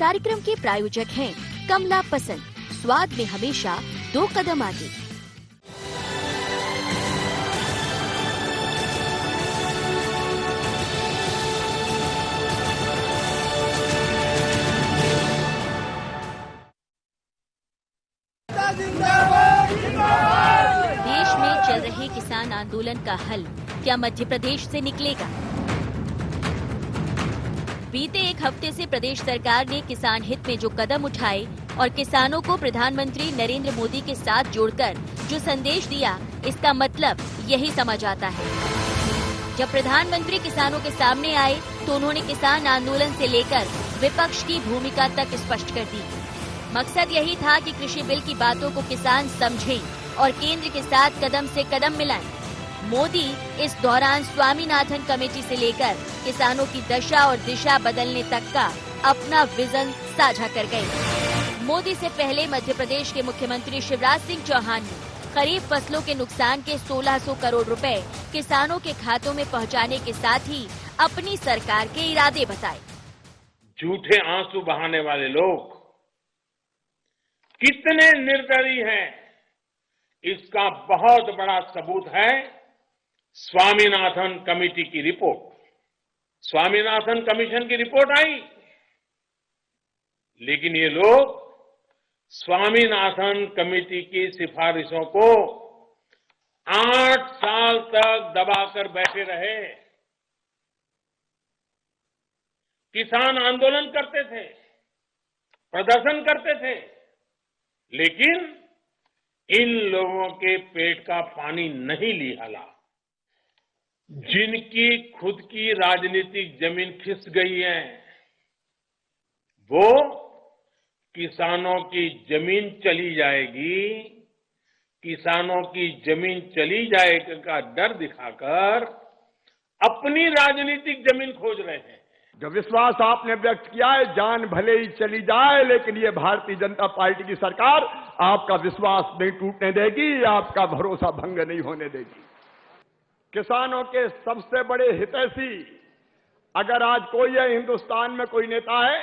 कार्यक्रम के प्रायोजक हैं कमला पसंद, स्वाद में हमेशा 2 कदम आगे। देश में चल रहे किसान आंदोलन का हल क्या मध्य प्रदेश से निकलेगा? बीते एक हफ्ते से प्रदेश सरकार ने किसान हित में जो कदम उठाए और किसानों को प्रधानमंत्री नरेंद्र मोदी के साथ जोड़कर जो संदेश दिया, इसका मतलब यही समझ आता है। जब प्रधानमंत्री किसानों के सामने आए तो उन्होंने किसान आंदोलन से लेकर विपक्ष की भूमिका तक स्पष्ट कर दी। मकसद यही था कि कृषि बिल की बातों को किसान समझें और केंद्र के साथ कदम से कदम मिलाएं। मोदी इस दौरान स्वामीनाथन कमेटी से लेकर किसानों की दशा और दिशा बदलने तक का अपना विजन साझा कर गए। मोदी से पहले मध्य प्रदेश के मुख्यमंत्री शिवराज सिंह चौहान ने खरीफ फसलों के नुकसान के 1600 करोड़ रुपए किसानों के खातों में पहुंचाने के साथ ही अपनी सरकार के इरादे बताए। झूठे आंसू बहाने वाले लोग कितने निर्दयी हैं, इसका बहुत बड़ा सबूत है स्वामीनाथन कमेटी की रिपोर्ट। स्वामीनाथन कमीशन की रिपोर्ट आई, लेकिन ये लोग स्वामीनाथन कमेटी की सिफारिशों को 8 साल तक दबाकर बैठे रहे। किसान आंदोलन करते थे, प्रदर्शन करते थे, लेकिन इन लोगों के पेट का पानी नहीं लिहाला। जिनकी खुद की राजनीतिक जमीन खिस गई है, वो किसानों की जमीन चली जाएगी, किसानों की जमीन चली जाएगी का डर दिखाकर अपनी राजनीतिक जमीन खोज रहे हैं। जो विश्वास आपने व्यक्त किया है, जान भले ही चली जाए लेकिन ये भारतीय जनता पार्टी की सरकार आपका विश्वास नहीं टूटने देगी, आपका भरोसा भंग नहीं होने देगी। किसानों के सबसे बड़े हितैषी अगर आज कोई है हिंदुस्तान में, कोई नेता है,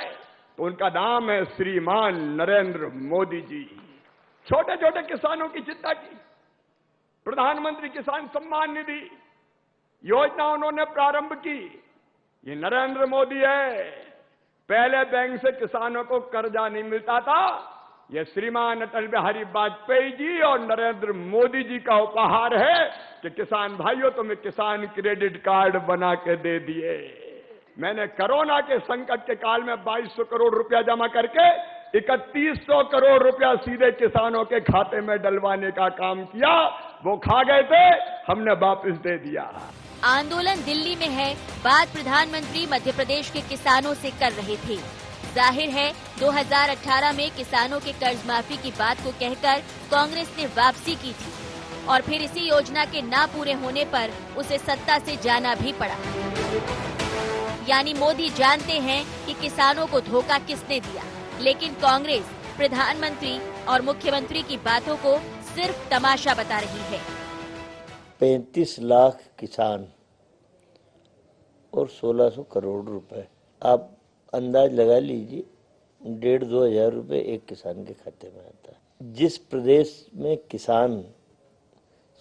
तो उनका नाम है श्रीमान नरेंद्र मोदी जी। छोटे छोटे किसानों की चिंता की, प्रधानमंत्री किसान सम्मान निधि योजना उन्होंने प्रारंभ की, ये नरेंद्र मोदी है। पहले बैंक से किसानों को कर्जा नहीं मिलता था, ये श्रीमान अटल बिहारी वाजपेयी जी और नरेंद्र मोदी जी का उपहार है कि किसान भाइयों तुम्हें किसान क्रेडिट कार्ड बना के दे दिए। मैंने कोरोना के संकट के काल में 2200 करोड़ रुपया जमा करके 3100 करोड़ रुपया सीधे किसानों के खाते में डलवाने का काम किया। वो खा गए थे, हमने वापस दे दिया। आंदोलन दिल्ली में है, बात प्रधानमंत्री मध्य प्रदेश के किसानों से कर रहे थे। जाहिर है 2018 में किसानों के कर्ज माफी की बात को कहकर कांग्रेस ने वापसी की थी और फिर इसी योजना के ना पूरे होने पर उसे सत्ता से जाना भी पड़ा। यानी मोदी जानते हैं कि किसानों को धोखा किसने दिया, लेकिन कांग्रेस प्रधानमंत्री और मुख्यमंत्री की बातों को सिर्फ तमाशा बता रही है। 35 लाख किसान और 1600 करोड़ रुपए, आप अंदाज लगा लीजिए, 1,500-2 हजार रुपए एक किसान के खाते में आता है। जिस प्रदेश में किसान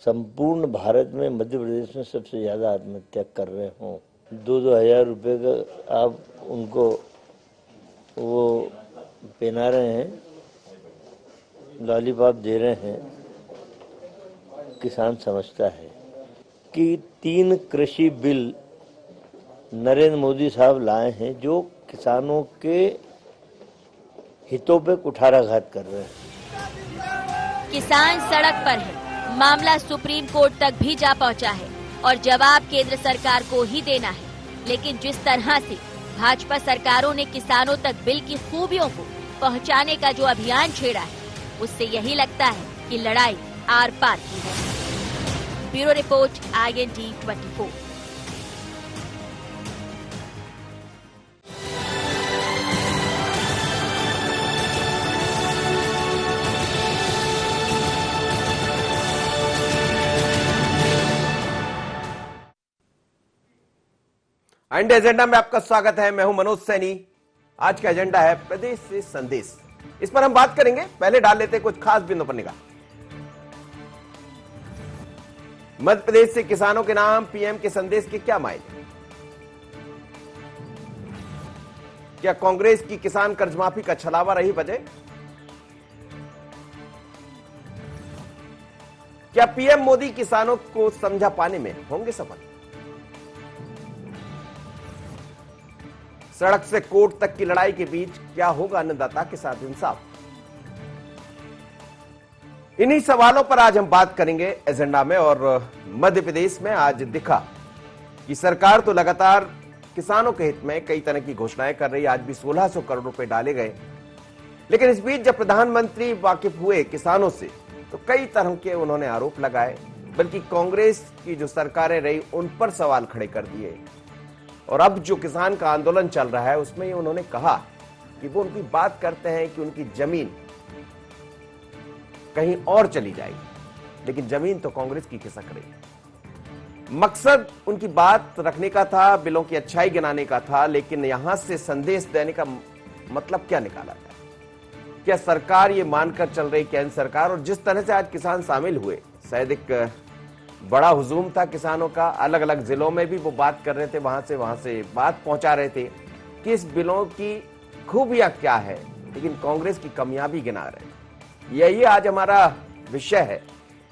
संपूर्ण भारत में मध्य प्रदेश में सबसे ज्यादा आत्महत्या कर रहे हों, 2-2 हजार रुपए का आप उनको वो पहना रहे हैं, लॉलीपॉप दे रहे हैं, किसान समझता है कि 3 कृषि बिल नरेंद्र मोदी साहब लाए हैं जो किसानों के हितों पे कुठाराघात कर रहे हैं। किसान सड़क पर है, मामला सुप्रीम कोर्ट तक भी जा पहुंचा है और जवाब केंद्र सरकार को ही देना है। लेकिन जिस तरह से भाजपा सरकारों ने किसानों तक बिल की खूबियों को पहुंचाने का जो अभियान छेड़ा है, उससे यही लगता है कि लड़ाई आर पार की है। Bureau report IND 24। एजेंडा में आपका स्वागत है। मैं हूं मनोज सैनी आज का एजेंडा है प्रदेश से संदेश। इस पर हम बात करेंगे, पहले डाल लेते हैं कुछ खास बिंदुओं पर निगाह। मध्य प्रदेश से किसानों के नाम पीएम के संदेश के क्या मायने? क्या कांग्रेस की किसान कर्जमाफी का छलावा रही वजह? क्या पीएम मोदी किसानों को समझा पाने में होंगे सफल? सड़क से कोर्ट तक की लड़ाई के बीच क्या होगा अन्नदाता के साथ इंसाफ? इन्हीं सवालों पर आज हम बात करेंगे एजेंडा में। और मध्य प्रदेश में आज दिखा कि सरकार तो लगातार किसानों के हित में कई तरह की घोषणाएं कर रही है। आज भी 1600 करोड़ रुपए डाले गए, लेकिन इस बीच जब प्रधानमंत्री वाकिफ हुए किसानों से तो कई तरह के उन्होंने आरोप लगाए, बल्कि कांग्रेस की जो सरकारें रही उन पर सवाल खड़े कर दिए। और अब जो किसान का आंदोलन चल रहा है उसमें उन्होंने कहा कि वो उनकी बात करते हैं कि उनकी जमीन कहीं और चली जाएगी, लेकिन जमीन तो कांग्रेस की खिसक रही। मकसद उनकी बात रखने का था, बिलों की अच्छाई गिनाने का था, लेकिन यहां से संदेश देने का मतलब क्या निकाला जाए? क्या सरकार ये मानकर चल रही केंद्र सरकार? और जिस तरह से आज किसान शामिल हुए, शायद एक बड़ा हुजूम था किसानों का, अलग अलग जिलों में भी वो बात कर रहे थे, वहां से बात पहुंचा रहे थे कि इस बिलों की खूबियां क्या है, लेकिन कांग्रेस की कमियां भी गिना रहे थे। यही आज हमारा विषय है,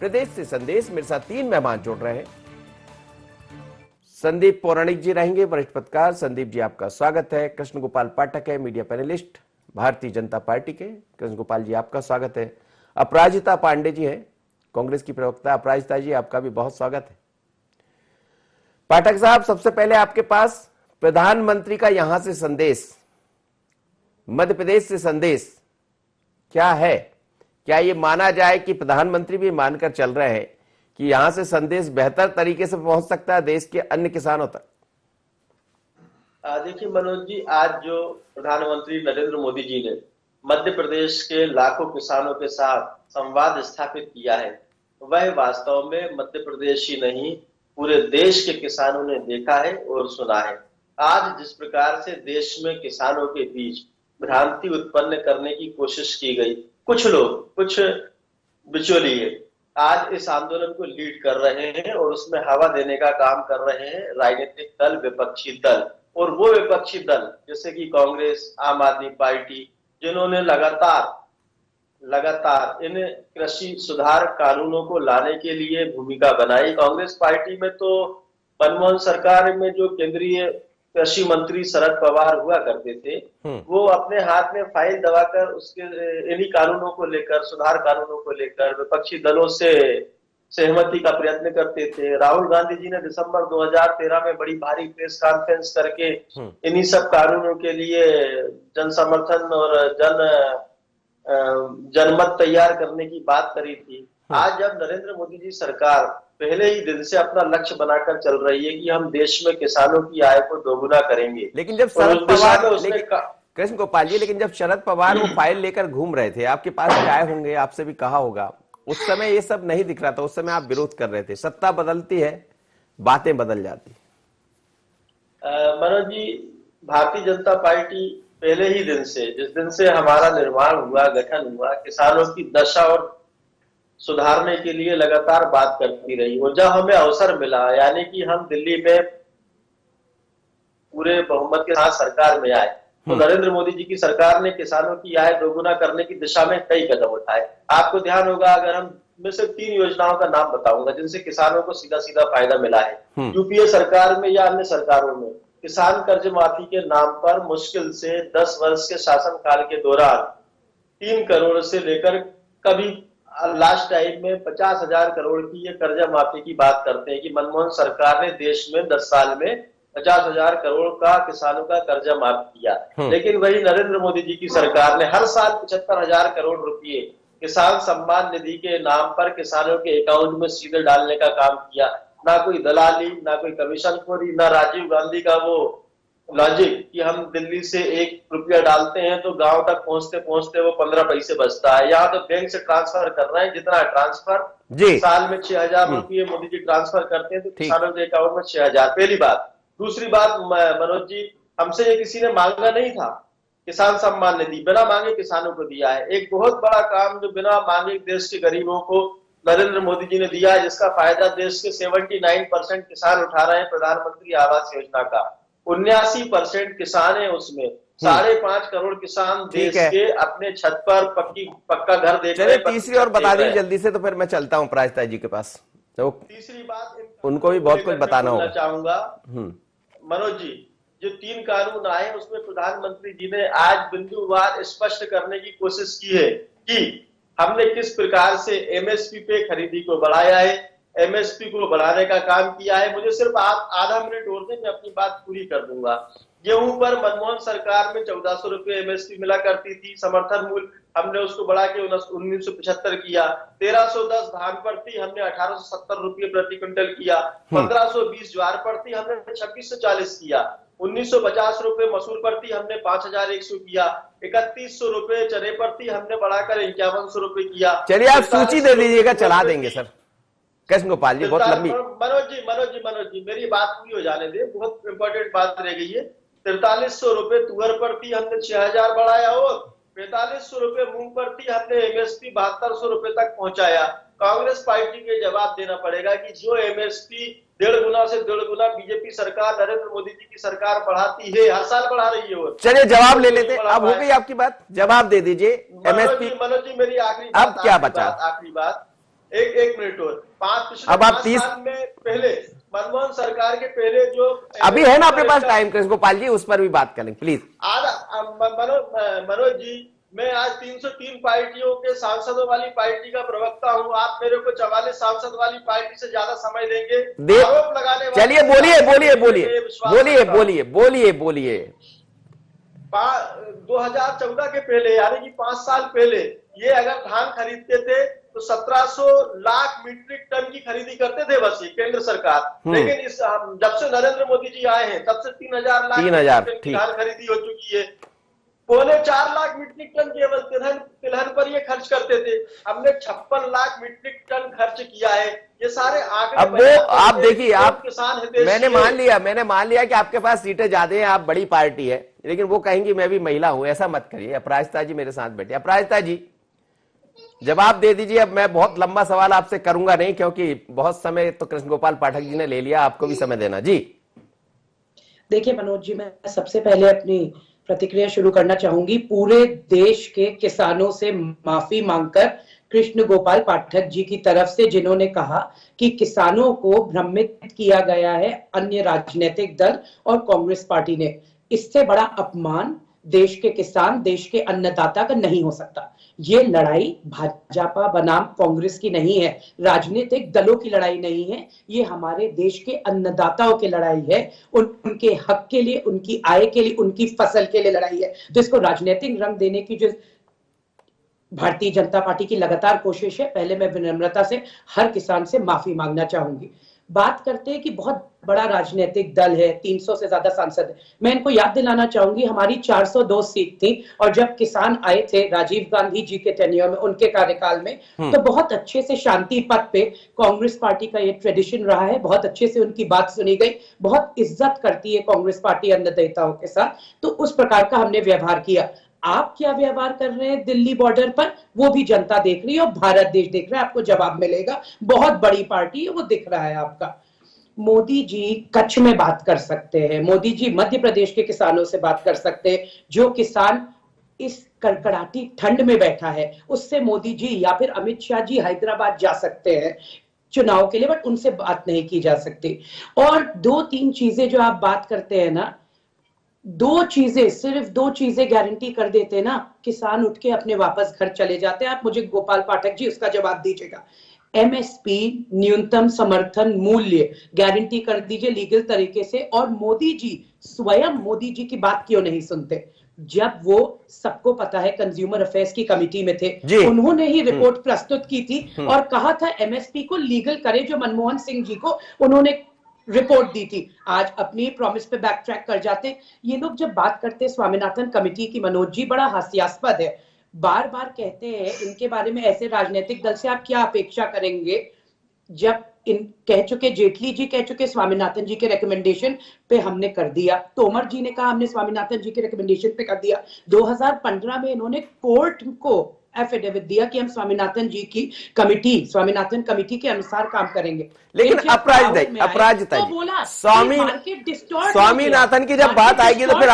प्रदेश से संदेश। मेरे साथ 3 मेहमान जुड़ रहे हैं। संदीप पौराणिक जी रहेंगे, वरिष्ठ पत्रकार। संदीप जी आपका स्वागत है। कृष्ण गोपाल पाठक है, media panelist Bharatiya Janata party के। कृष्ण गोपाल जी आपका स्वागत है। अपराजिता पांडे जी हैं, कांग्रेस की प्रवक्ता। अपराजिता जी आपका भी बहुत स्वागत है। पाठक साहब, सबसे पहले आपके पास प्रधानमंत्री का यहां से संदेश, मध्य प्रदेश से संदेश क्या है? क्या ये माना जाए कि प्रधानमंत्री भी मानकर चल रहे हैं कि यहां से संदेश बेहतर तरीके से पहुंच सकता है देश के अन्य किसानों तक? देखिए मनोज जी, आज जो प्रधानमंत्री नरेंद्र मोदी जी ने मध्य प्रदेश के लाखों किसानों के साथ संवाद स्थापित किया है, वह वास्तव में मध्य प्रदेश ही नहीं पूरे देश के किसानों ने देखा है और सुना है। आज जिस प्रकार से देश में किसानों के बीच भ्रांति उत्पन्न करने की कोशिश की गई, कुछ लोग, कुछ बिचौलिए आज इस आंदोलन को लीड कर रहे हैं और उसमें हवा देने का काम कर रहे हैं राजनीतिक दल, विपक्षी दल। और वो विपक्षी दल जैसे कि कांग्रेस, आम आदमी पार्टी, जिन्होंने लगातार इन कृषि सुधार कानूनों को लाने के लिए भूमिका बनाई। कांग्रेस पार्टी में तो मनमोहन सरकार में जो केंद्रीय कृषि मंत्री शरद पवार हुआ करते थे, वो अपने हाथ में फाइल दबाकर उसके इन्हीं कानूनों को लेकर, सुधार कानूनों को लेकर विपक्षी दलों से सहमति का प्रयत्न करते थे। राहुल गांधी जी ने दिसंबर 2013 में बड़ी भारी प्रेस कॉन्फ्रेंस करके इन्हीं सब कानूनों के लिए जन समर्थन और जनमत तैयार करने की बात करी थी। आज जब नरेंद्र मोदी जी सरकार पहले ही दिन से अपना लक्ष्य बनाकर चल रही है कि हम देश में किसानों की आय को दोगुना करेंगे, लेकिन जब शरद पवार, कृष्ण गोपाल जी, लेकिन जब शरद पवार वो फाइल लेकर घूम रहे थे, आपके पास भी आए होंगे, आपसे भी कहा होगा, उस समय ये सब नहीं दिख रहा था। उस समय आप विरोध कर रहे थे। सत्ता बदलती है, बातें बदल जाती। मनोज जी, भारतीय जनता पार्टी पहले ही दिन से, जिस दिन से हमारा निर्माण हुआ, गठन हुआ, किसानों की दशा और सुधारने के लिए लगातार बात करती रही। और जब हमें अवसर मिला, यानी कि हम दिल्ली में पूरे बहुमत के साथ सरकार में आए, तो नरेंद्र मोदी जी की सरकार ने किसानों की आय दोगुना करने की दिशा में कई कदम उठाए। आपको ध्यान होगा, अगर हम मैं सिर्फ 3 योजनाओं का नाम बताऊंगा जिनसे किसानों को सीधा सीधा फायदा मिला है। यूपीए सरकार में या अन्य सरकारों में किसान कर्ज माफी के नाम पर मुश्किल से 10 वर्ष के शासनकाल के दौरान 3 करोड़ से लेकर कभी लास्ट टाइम में 50,000 करोड़ की ये कर्जा माफी की बात करते हैं कि मनमोहन सरकार ने देश में 10 साल में 50,000 करोड़ का किसानों का कर्जा माफ किया। लेकिन वही नरेंद्र मोदी जी की सरकार ने हर साल 75,000 करोड़ रुपए किसान सम्मान निधि के नाम पर किसानों के अकाउंट में सीधे डालने का काम किया। ना कोई दलाली, ना कोई कमीशनखोरी, ना राजीव गांधी का वो लॉजिक कि हम दिल्ली से 1 रुपया डालते हैं तो गांव तक पहुंचते पहुंचते वो 15 पैसे बचता है। यहाँ तो बैंक से ट्रांसफर कर रहे हैं, जितना ट्रांसफर साल में 6,000 रुपये मोदी जी ट्रांसफर करते हैं तो किसानों के अकाउंट में 6,000। पहली बात। दूसरी बात मनोज जी, हमसे ये किसी ने मांगा नहीं था। किसान सम्मान निधि बिना मांगे किसानों को दिया है। एक बहुत बड़ा काम जो बिना मांगे देश के गरीबों को नरेंद्र मोदी जी ने दिया है, जिसका फायदा देश के 79% किसान उठा रहे हैं, प्रधानमंत्री आवास योजना का। 79% किसान है उसमें, 5.5 करोड़ किसान देश के अपने छत पर पक्का घर देख रहे हैं। तीसरी और बता दीजिए जल्दी से, तो फिर मैं चलता हूँ अपराजिता जी के पास। तो तीसरी बात उनको भी बहुत कुछ बताना होगा। चाहूंगा मनोज जी, जो 3 कानून आए उसमें प्रधानमंत्री जी ने आज बिंदुवार स्पष्ट करने की कोशिश की है कि हमने किस प्रकार से एमएसपी पे खरीदी को बढ़ाया है, एमएसपी को बढ़ाने का काम किया है। मुझे सिर्फ आप आधा मिनट और दें, मैं अपनी बात पूरी कर दूंगा। गेहूं पर मनमोहन सरकार में 1400 रुपए एमएसपी मिला करती थी, समर्थन मूल्य हमने उसको बढ़ा के 1975 किया। 1310 धान पर थी, हमने 1870 रुपये प्रति क्विंटल किया। 1520 ज्वार पर थी, हमने 2640 किया। 1950 रुपए मसूर पर थी, हमने 5100 किया। 3100 रुपए चने पर थी, हमने बढ़ाकर 5100 रुपए किया। चलिए आप सूची दे दीजिएगा, चला देंगे सर। कृष्ण गोपाल जी बहुत लंबी। मनोज जी मेरी बात पूरी हो जाने दे, बहुत इंपॉर्टेंट बात रह गई है। 4300 रुपए तुअर पर थी, हमने 6000 बढ़ाया और 4500 रुपए मूंग पर थी, हमने एमएसपी 7200 रुपए तक पहुंचाया। कांग्रेस पार्टी के जवाब देना पड़ेगा कि जो एमएसपी 1.5 गुना से 1.5 गुना बीजेपी सरकार, नरेंद्र मोदी जी की सरकार बढ़ाती है, हर साल बढ़ा रही है। और चलिए जवाब ले लेते हैं, अब हो गई आपकी बात, जवाब दे दीजिए। एमएसपी मनोज जी मेरी आखिरी अब क्या बचा? आखिरी बात, एक मिनट और। अब आप 30 साल में पहले मनमोहन सरकार के पहले जो अभी है ना अपने पास टाइम, कृष्ण गोपाल जी उस पर भी बात करें प्लीज। मनोज जी, मैं आज 303 पार्टियों के सांसदों वाली पार्टी का प्रवक्ता हूं। आप मेरे को 44 सांसद वाली पार्टी से ज्यादा समय देंगे आरोप लगाने। चलिए बोलिए। 2014 के पहले, यानी कि 5 साल पहले, ये अगर धान खरीदते थे तो 1700 लाख मीट्रिक टन की खरीदी करते थे बस ये केंद्र सरकार। लेकिन इस जब से नरेंद्र मोदी जी आए हैं तब से 3000 लाख धान खरीदी हो चुकी है। 4.25 लाख मीट्रिक टन केवल तिलहन पर ये खर्च करते थे, हमने 56 लाख मीट्रिक टन खर्च किया है। ये सारे आंकड़े अब वो आप देखिए, आप किसान मैंने मान लिया कि आपके पास सीटें ज्यादा हैं, आप बड़ी पार्टी है, लेकिन वो कहेंगी मैं भी महिला हूं, ऐसा मत करिए। अपराजिता जी मेरे साथ बैठे। अपराजिता जी जवाब दे दीजिए। अब मैं बहुत लंबा सवाल आपसे करूंगा नहीं, क्योंकि बहुत समय तो कृष्ण गोपाल पाठक जी ने ले लिया, आपको भी समय देना जी। देखिए मनोज जी, मैं सबसे पहले अपनी प्रतिक्रिया शुरू करना चाहूंगी पूरे देश के किसानों से माफी मांगकर कृष्ण गोपाल पाठक जी की तरफ से, जिन्होंने कहा कि किसानों को भ्रमित किया गया है अन्य राजनीतिक दल और कांग्रेस पार्टी ने। इससे बड़ा अपमान देश के किसान, देश के अन्नदाता का नहीं हो सकता। ये लड़ाई भाजपा बनाम कांग्रेस की नहीं है, राजनीतिक दलों की लड़ाई नहीं है, ये हमारे देश के अन्नदाताओं की लड़ाई है। उनके हक के लिए, उनकी आय के लिए, उनकी फसल के लिए लड़ाई है। तो इसको राजनीतिक रंग देने की जो भारतीय जनता पार्टी की लगातार कोशिश है, पहले मैं विनम्रता से हर किसान से माफी मांगना चाहूंगी। बात करते हैं कि बहुत बड़ा राजनीतिक दल है, 300 से ज्यादा सांसद है। मैं इनको याद दिलाना चाहूंगी हमारी 402 सीट थी, और जब किसान आए थे राजीव गांधी जी के टेन्योर में, उनके कार्यकाल में, तो बहुत अच्छे से शांति पथ पे कांग्रेस पार्टी का ये ट्रेडिशन रहा है, बहुत अच्छे से उनकी बात सुनी गई, बहुत इज्जत करती है कांग्रेस पार्टी अन्नदाताओं के साथ। तो उस प्रकार का हमने व्यवहार किया। आप क्या व्यवहार कर रहे हैं दिल्ली बॉर्डर पर, वो भी जनता देख रही है और भारत देश देख रहा है, आपको जवाब मिलेगा। बहुत बड़ी पार्टी है, वो दिख रहा है आपका। मोदी जी कच्छ में बात कर सकते हैं, मोदी जी मध्य प्रदेश के किसानों से बात कर सकते हैं। जो किसान इस कड़कड़ाती ठंड में बैठा है, उससे मोदी जी या फिर अमित शाह जी हैदराबाद जा सकते हैं चुनाव के लिए, बट उनसे बात नहीं की जा सकती। और 2-3 चीजें जो आप बात करते हैं ना, 2 चीजें, सिर्फ 2 चीजें गारंटी कर देते ना, किसान उठ के अपने वापस घर चले जाते हैं। आप मुझे गोपाल पाठक जी उसका जवाब दीजिएगा। एमएसपी, न्यूनतम समर्थन मूल्य गारंटी कर दीजिए लीगल तरीके से। और मोदी जी स्वयं, मोदी जी की बात क्यों नहीं सुनते? जब वो, सबको पता है, कंज्यूमर अफेयर्स की कमेटी में थे, उन्होंने ही रिपोर्ट प्रस्तुत की थी और कहा था एमएसपी को लीगल करे, जो मनमोहन सिंह जी को उन्होंने रिपोर्ट दी थी। आज अपनी प्रॉमिस पे बैक ट्रैक कर जाते। ये लोग जब बात करते हैं स्वामीनाथन कमेटी की, मनोज जी, बड़ा हास्यास्पद है। बार बार कहते हैं इनके बारे में, ऐसे राजनीतिक दल से आप क्या अपेक्षा करेंगे? जब इन कह चुके, जेटली जी कह चुके स्वामीनाथन जी के रिकमेंडेशन पे हमने कर दिया, तोमर जी ने कहा हमने स्वामीनाथन जी के रिकमेंडेशन पे कर दिया। 2015 में इन्होंने कोर्ट को एफिडेविट दिया कि हम स्वामीनाथन जी की कमिटी, स्वामीनाथन कमिटी के अनुसार काम करेंगे। लेकिन अपराजिता जी, स्वामीनाथन की जब बात आएगी तो फिर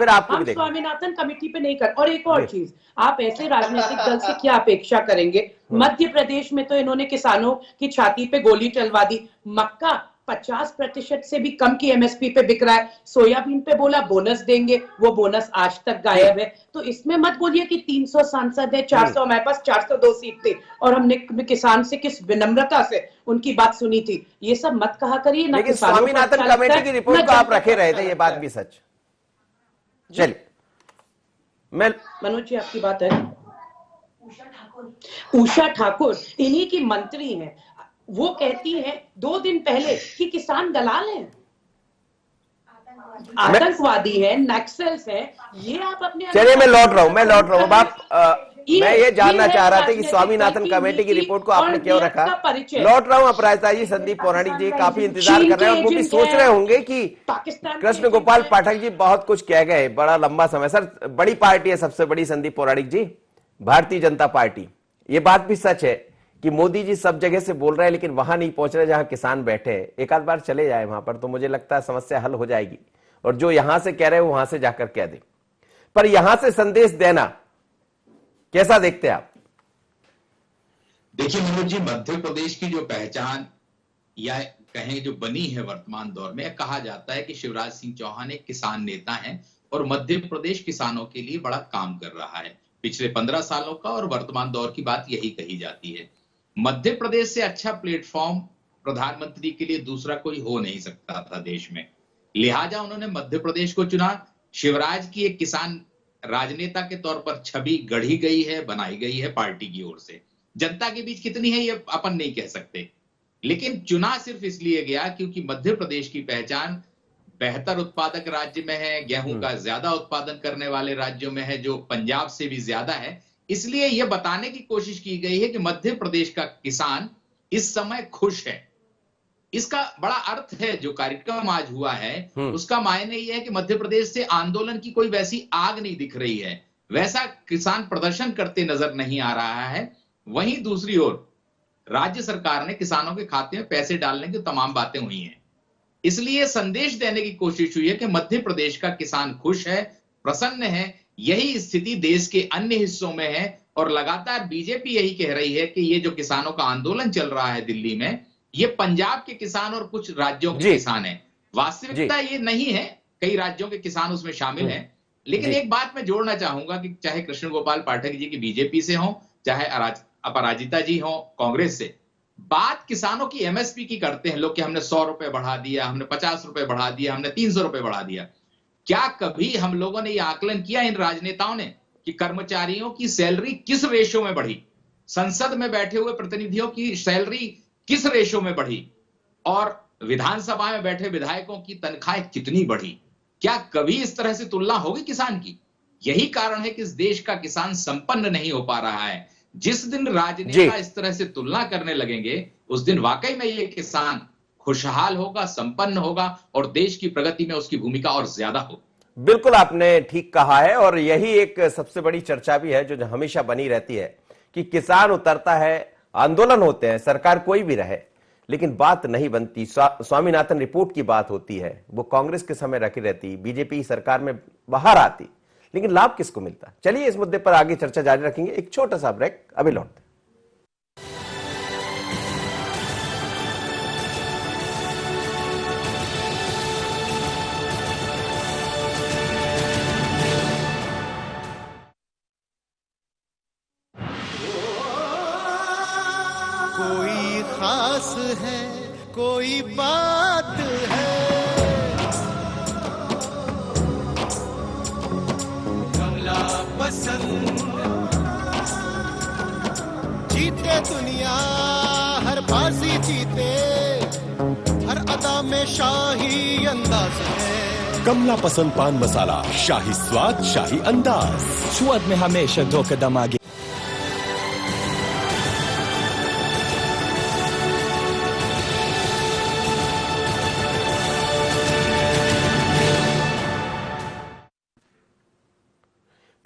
आपको भी स्वामीनाथन कमेटी पे नहीं कर। और एक और चीज, आप ऐसे राजनीतिक दल से क्या अपेक्षा करेंगे? मध्य प्रदेश में तो इन्होंने किसानों की छाती पे गोली चलवा दी। मक्का 50% से भी कम की एमएसपी पे बिक रहा है। सोयाबीन पे बोला बोनस देंगे, वो बोनस आज तक गायब है। तो इसमें मत बोलिए कि 300 सांसद है, 400, हमारे पास 402 सीट थे और हमने किसान से किस विनम्रता से उनकी बात सुनी थी। ये सब मत कहा करिए। लेकिन स्वामीनाथन कमेटी की रिपोर्ट को आप रखे रहे थे, ये बात भी सच। चलिए, मनोज जी आपकी बात है। उषा ठाकुर इन्हीं की मंत्री हैं। वो कहती है 2 दिन पहले कि किसान दलाल हैं, आतंकवादी है, नक्सल्स है। ये आप अपने, चलिए मैं लौट रहा हूँ मैं ये जानना चाह रहा था कि स्वामीनाथन कमेटी की रिपोर्ट को आपने क्यों रखा। लौट रहा हूँ अपराजिता जी। संदीप पौराणिक जी काफी इंतजार कर रहे हैं और वो भी सोच रहे होंगे कि कृष्ण गोपाल पाठक जी बहुत कुछ कह गए, बड़ा लंबा समय। सर, बड़ी पार्टी है सबसे बड़ी, संदीप पौराणिक जी, भारतीय जनता पार्टी। ये बात भी सच है कि मोदी जी सब जगह से बोल रहे हैं लेकिन वहां नहीं पहुंच रहे जहां किसान बैठे हैं। एक आध बार चले जाए वहां पर तो मुझे लगता है समस्या हल हो जाएगी, और जो यहां से कह रहे हैं वहां से जाकर कह दे। पर यहां से संदेश देना कैसा देखते हैं आप? देखिए मनोज जी, मध्य प्रदेश की जो पहचान या कहें जो बनी है वर्तमान दौर में, कहा जाता है कि शिवराज सिंह चौहान एक किसान नेता हैं और मध्य प्रदेश किसानों के लिए बड़ा काम कर रहा है पिछले 15 सालों का, और वर्तमान दौर की बात यही कही जाती है। मध्य प्रदेश से अच्छा प्लेटफॉर्म प्रधानमंत्री के लिए दूसरा कोई हो नहीं सकता था देश में, लिहाजा उन्होंने मध्य प्रदेश को चुना। शिवराज की एक किसान राजनेता के तौर पर छवि गढ़ी गई है, बनाई गई है पार्टी की ओर से। जनता के बीच कितनी है ये अपन नहीं कह सकते, लेकिन चुना सिर्फ इसलिए गया क्योंकि मध्य प्रदेश की पहचान बेहतर उत्पादक राज्य में है, गेहूं का ज्यादा उत्पादन करने वाले राज्यों में है, जो पंजाब से भी ज्यादा है। इसलिए यह बताने की कोशिश की गई है कि मध्य प्रदेश का किसान इस समय खुश है। इसका बड़ा अर्थ है। जो कार्यक्रम आज हुआ है उसका मायने यह है कि मध्य प्रदेश से आंदोलन की कोई वैसी आग नहीं दिख रही है, वैसा किसान प्रदर्शन करते नजर नहीं आ रहा है। वहीं दूसरी ओर राज्य सरकार ने किसानों के खाते में पैसे डालने की तमाम बातें हुई हैं। इसलिए संदेश देने की कोशिश हुई है कि मध्य प्रदेश का किसान खुश है, प्रसन्न है। यही स्थिति देश के अन्य हिस्सों में है और लगातार बीजेपी यही कह रही है कि ये जो किसानों का आंदोलन चल रहा है दिल्ली में, ये पंजाब के किसान और कुछ राज्यों के किसान हैं। वास्तविकता ये नहीं है, कई राज्यों के किसान उसमें शामिल हैं। लेकिन एक बात मैं जोड़ना चाहूंगा कि चाहे कृष्ण गोपाल पाठक जी की बीजेपी से हो, चाहे अपराजिता जी हो कांग्रेस से, बात किसानों की एमएसपी की करते हैं लोग कि हमने 100 रुपए बढ़ा दिया, हमने 50 रुपए बढ़ा दिया, हमने 300 रुपए बढ़ा दिया। क्या कभी हम लोगों ने यह आकलन किया, इन राजनेताओं ने, कि कर्मचारियों की सैलरी किस रेशो में बढ़ी, संसद में बैठे हुए प्रतिनिधियों की सैलरी किस रेशो में बढ़ी, और विधानसभा में बैठे विधायकों की तनख्वाहें कितनी बढ़ी? क्या कभी इस तरह से तुलना होगी किसान की? यही कारण है कि इस देश का किसान संपन्न नहीं हो पा रहा है। जिस दिन राजनेता इस तरह से तुलना करने लगेंगे, उस दिन वाकई में ये किसान खुशहाल होगा, संपन्न होगा और देश की प्रगति में उसकी भूमिका और ज्यादा हो। बिल्कुल आपने ठीक कहा है, और यही एक सबसे बड़ी चर्चा भी है जो हमेशा बनी रहती है कि किसान उतरता है, आंदोलन होते हैं, सरकार कोई भी रहे, लेकिन बात नहीं बनती। स्वामीनाथन रिपोर्ट की बात होती है, वो कांग्रेस के समय रखी रहती, बीजेपी सरकार में बाहर आती, लेकिन लाभ किसको मिलता? चलिए इस मुद्दे पर आगे चर्चा जारी रखेंगे। एक छोटा सा ब्रेक, अभी लौटते हैं। कोई खास है, कोई बात है, कमला पसंद। जीते दुनिया हर बाजी जीते, हर अदा में शाही अंदाज है। कमला पसंद पान मसाला, शाही स्वाद, शाही अंदाज, स्वाद में हमेशा 2 कदम आगे।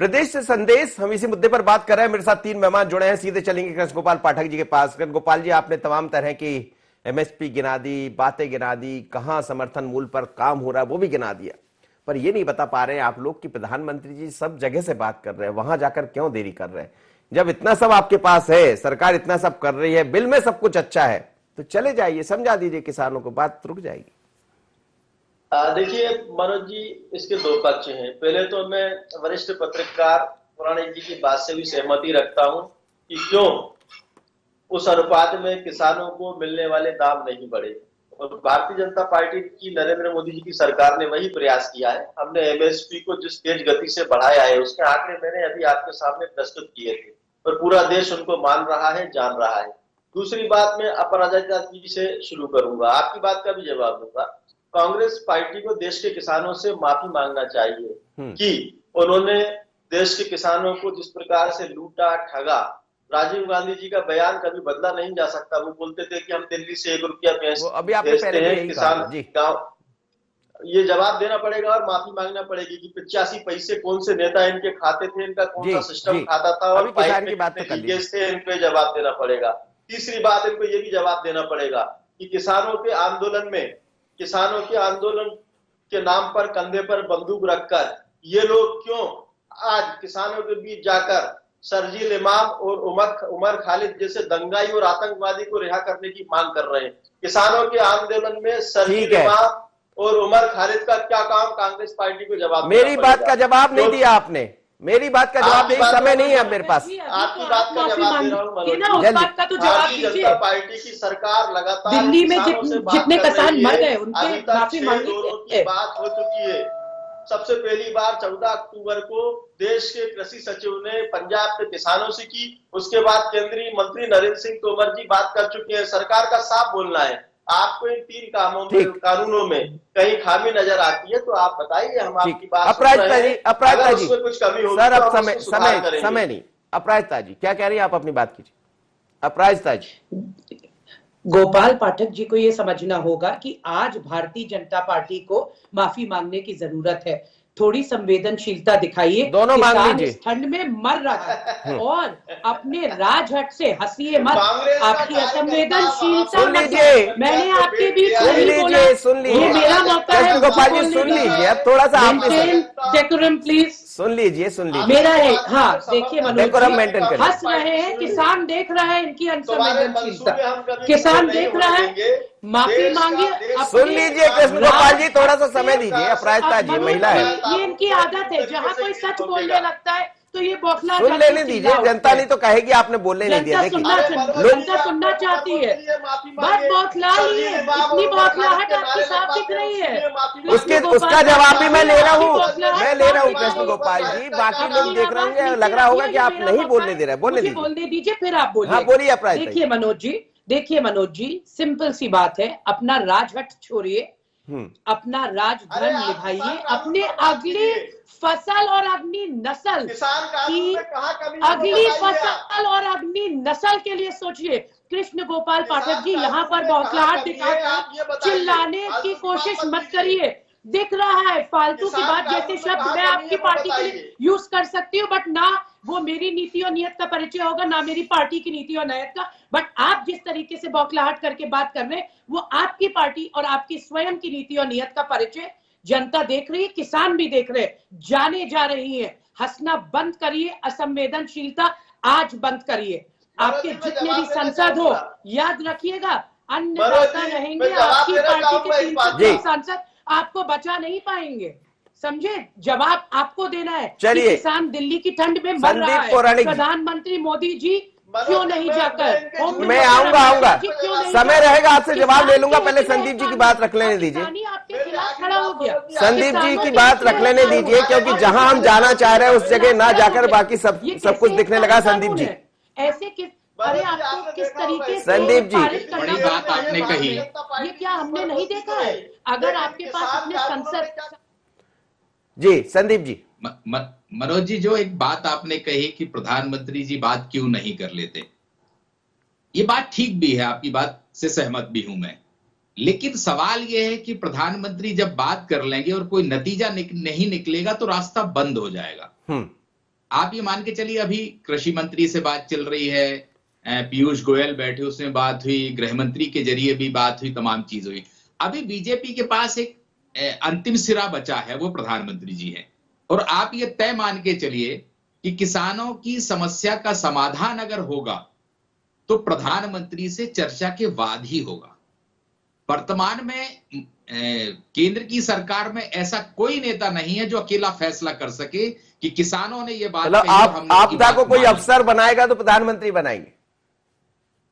प्रदेश से संदेश, हम इसी मुद्दे पर बात कर रहे हैं। मेरे साथ 3 मेहमान जुड़े हैं, सीधे चलेंगे कृष्ण गोपाल पाठक जी के पास। कृष्ण गोपाल जी, आपने तमाम तरह की एमएसपी गिना दी, बातें गिना दी, कहां समर्थन मूल्य पर काम हो रहा है वो भी गिना दिया, पर ये नहीं बता पा रहे हैं आप लोग कि प्रधानमंत्री जी सब जगह से बात कर रहे हैं, वहां जाकर क्यों देरी कर रहे हैं? जब इतना सब आपके पास है, सरकार इतना सब कर रही है, बिल में सब कुछ अच्छा है, तो चले जाइए, समझा दीजिए किसानों को, बात रुक जाएगी। देखिए मनोज जी, इसके 2 पक्ष हैं। पहले तो मैं वरिष्ठ पत्रकार पुराणिक जी की बात से भी सहमति रखता हूं कि क्यों उस अनुपात में किसानों को मिलने वाले दाम नहीं बढ़े, और भारतीय जनता पार्टी की नरेंद्र मोदी जी की सरकार ने वही प्रयास किया है। हमने एमएसपी को जिस तेज गति से बढ़ाया है, उसके आंकड़े मैंने अभी आपके सामने प्रस्तुत किए थे, और पूरा देश उनको मान रहा है, जान रहा है। दूसरी बात, मैं अपराजिता जी से शुरू करूंगा, आपकी बात का भी जवाब दूंगा। कांग्रेस पार्टी को देश के किसानों से माफी मांगना चाहिए कि उन्होंने देश के किसानों को जिस प्रकार से लूटा, ठगा। राजीव गांधी जी का बयान कभी बदला नहीं जा सकता। वो बोलते थे कि हम दिल्ली से 1 रुपया भेजते हैं, किसान गाँव। ये जवाब देना पड़ेगा और माफी मांगना पड़ेगी कि 85 पैसे कौन से नेता इनके खाते थे, इनका कौन सा सिस्टम खाता था, और पाइप में कितने लीकेज थे, इन पे जवाब देना पड़ेगा। तीसरी बात, इनको ये भी जवाब देना पड़ेगा कि किसानों के आंदोलन के नाम पर कंधे पर बंदूक रखकर ये लोग क्यों आज किसानों के बीच जाकर शर्जील इमाम और उमर खालिद जैसे दंगाई और आतंकवादी को रिहा करने की मांग कर रहे हैं? किसानों के आंदोलन में शर्जील इमाम और उमर खालिद का क्या काम? कांग्रेस पार्टी को जवाब, मेरी बात का जवाब नहीं दिया आपने, मेरी बात का जवाब नहीं, समय नहीं है मेरे पास। आपकी बात का जवाब दे रहा हूँ। भारतीय जनता पार्टी की सरकार लगातार दिल्ली में जितने किसान मर गए उनके माफी मांगी की बात हो चुकी है। सबसे पहली बार 14 अक्टूबर को देश के कृषि सचिव ने पंजाब के किसानों से की, उसके बाद केंद्रीय मंत्री नरेंद्र सिंह तोमर जी बात कर चुके हैं। सरकार का साफ बोलना है। आपको इन 3 कानूनों में कहीं खामी नजर आती है तो आप बताइए, हम आपकी बात अपराजिता जी, कुछ कमी होगी सर, अब तो समय नहीं। अपराजिता जी क्या कह रही है, आप अपनी बात कीजिए। अपराजिता जी, गोपाल पाठक जी को ये समझना होगा कि आज भारतीय जनता पार्टी को माफी मांगने की जरूरत है। थोड़ी संवेदनशीलता दिखाइए। दोनों मांग लीजिए। इस ठंड में मर रहा है और अपने राजहट से हंसिए मत। आपकी असंवेदनशीलता सुन लीजिए, मैंने आपके बीच सुन लीजिए, ये मेरा मौका है। गोपाल जी सुन लीजिए, अब थोड़ा सा आप डेकोरम प्लीज सुन लीजिए मेरा है। हाँ देखिए डेकोरम मेंटेन करिए। हंस रहे हैं, किसान देख रहा है इनकी असंवेदनशीलता। किसान देख रहा है, माफी मांगिए। सुन लीजिए कृष्ण गोपाल जी, थोड़ा सा समय दीजिए। अपराजिता जी महिला है, ये इनकी आदत है, जहाँ कोई सच बोलने लगता है तो ये बौखला सुन लेने दीजिए। जनता नहीं तो कहेगी आपने बोलने नहीं दिया। जनता सुनना चाहती है, बस बौखला ही है। इतनी बौखलाहट आपकी साफ दिख रही है। उसका जवाब भी मैं ले रहा हूँ कृष्ण गोपाल जी। बाकी लोग देख रहे होंगे, लग रहा होगा कि आप नहीं बोलने दे रहे। बोलने दीजिए फिर आप बोलिए। हाँ बोलिए अपराजिता। देखिए मनोज जी, सिंपल सी बात है, अपना राजहट छोड़िए, अपना राजधर्म निभाइए, अपने अगली फसल और अगली नस्ल की के लिए सोचिए। कृष्ण गोपाल पाठक जी, यहाँ पर बौखलाहट दिखाकर चिल्लाने की कोशिश मत करिए। दिख रहा है फालतू की बात जैसे शब्द मैं आपकी पार्टी के लिए यूज कर सकती हूँ, बट ना वो मेरी नीति और नियत का परिचय होगा, ना मेरी पार्टी की नीति और नियत का। बट आप जिस तरीके से बौखलाहट करके बात कर रहे हैं, वो आपकी पार्टी और आपकी स्वयं की नीति और नियत का परिचय जनता देख रही है, किसान भी देख रहे हैं, जाने जा रही है। हंसना बंद करिए, असंवेदनशीलता आज बंद करिए। आपके जितने भी सांसद हो, याद रखिएगा, अन्नदाता रहेंगे। आपकी पार्टी के 300 सांसद आपको बचा नहीं पाएंगे, समझे? जवाब आपको देना है। चलिए, किसान दिल्ली की ठंड में मर रहा है, प्रधानमंत्री मोदी जी क्यों नहीं जाकर? मैं आऊंगा। समय रहेगा आपसे जवाब ले लूंगा। पहले संदीप जी की बात रख लेने दीजिए। आपके खिलाफ खड़ा हो गया। संदीप जी की बात रख लेने दीजिए, क्योंकि जहां हम जाना चाह रहे हैं उस जगह ना जाकर बाकी सब कुछ दिखने लगा। संदीप जी ऐसे अरे आपको किस तरीके से संदीप जी बड़ी बात आपने कही, ये क्या हमने नहीं देखा है? अगर आपके पास अपने संसद जी संदीप जी मनोज जी, जो एक बात आपने कही कि प्रधानमंत्री जी बात क्यों नहीं कर लेते, ये बात ठीक भी है, आपकी बात से सहमत भी हूं मैं। लेकिन सवाल यह है कि प्रधानमंत्री जब बात कर लेंगे और कोई नतीजा नहीं निकलेगा तो रास्ता बंद हो जाएगा। आप ये मान के चलिए, अभी कृषि मंत्री से बात चल रही है, पीयूष गोयल बैठे, उसमें बात हुई, गृह मंत्री के जरिए भी बात हुई, तमाम चीज हुई। अभी बीजेपी के पास एक अंतिम सिरा बचा है, वो प्रधानमंत्री जी हैं। और आप ये तय मान के चलिए कि किसानों की समस्या का समाधान अगर होगा तो प्रधानमंत्री से चर्चा के बाद ही होगा। वर्तमान में केंद्र की सरकार में ऐसा कोई नेता नहीं है जो अकेला फैसला कर सके कि किसानों ने ये बात मतलब आपदा को कोई अफसर बनाएगा तो प्रधानमंत्री बनाएंगे।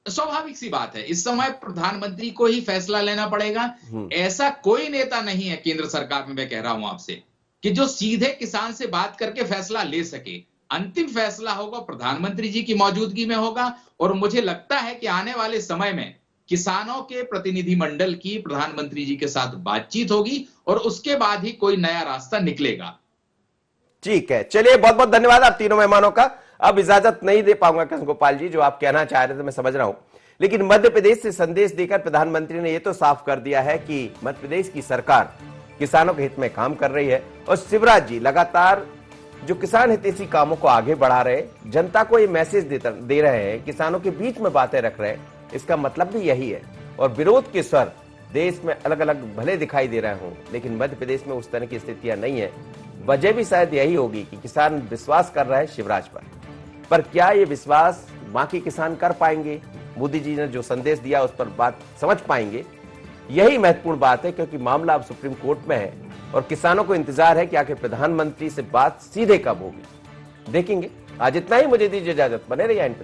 स्वाभाविक सी बात है, इस समय प्रधानमंत्री को ही फैसला लेना पड़ेगा। ऐसा कोई नेता नहीं है केंद्र सरकार में, मैं कह रहा हूं आपसे, कि जो सीधे किसान से बात करके फैसला ले सके। अंतिम फैसला होगा प्रधानमंत्री जी की मौजूदगी में होगा। और मुझे लगता है कि आने वाले समय में किसानों के प्रतिनिधि मंडल की प्रधानमंत्री जी के साथ बातचीत होगी और उसके बाद ही कोई नया रास्ता निकलेगा। ठीक है, चलिए बहुत बहुत धन्यवाद आप तीनों मेहमानों का। अब इजाजत नहीं दे पाऊंगा कृष्ण गोपाल जी, जो आप कहना चाह रहे थे मैं समझ रहा हूं, लेकिन मध्य प्रदेश से संदेश देकर प्रधानमंत्री ने यह तो साफ कर दिया है कि मध्य प्रदेश की सरकार किसानों के हित में काम कर रही है। और शिवराज जी लगातार जो किसान हितैषी कामों को आगे बढ़ा रहे, जनता को ये मैसेज दे रहे हैं, किसानों के बीच में बातें रख रहे हैं, इसका मतलब भी यही है। और विरोध के स्वर देश में अलग अलग भले दिखाई दे रहे हों, लेकिन मध्य प्रदेश में उस तरह की स्थितियां नहीं है। वजह भी शायद यही होगी कि किसान विश्वास कर रहा है शिवराज पर क्या ये विश्वास बाकी किसान कर पाएंगे? मोदी जी ने जो संदेश दिया उस पर बात समझ पाएंगे? यही महत्वपूर्ण बात है, क्योंकि मामला अब सुप्रीम कोर्ट में है और किसानों को इंतजार है कि आखिर प्रधानमंत्री से बात सीधे कब होगी। देखेंगे। आज इतना ही, मुझे दीजिए इजाजत, बने रहिए।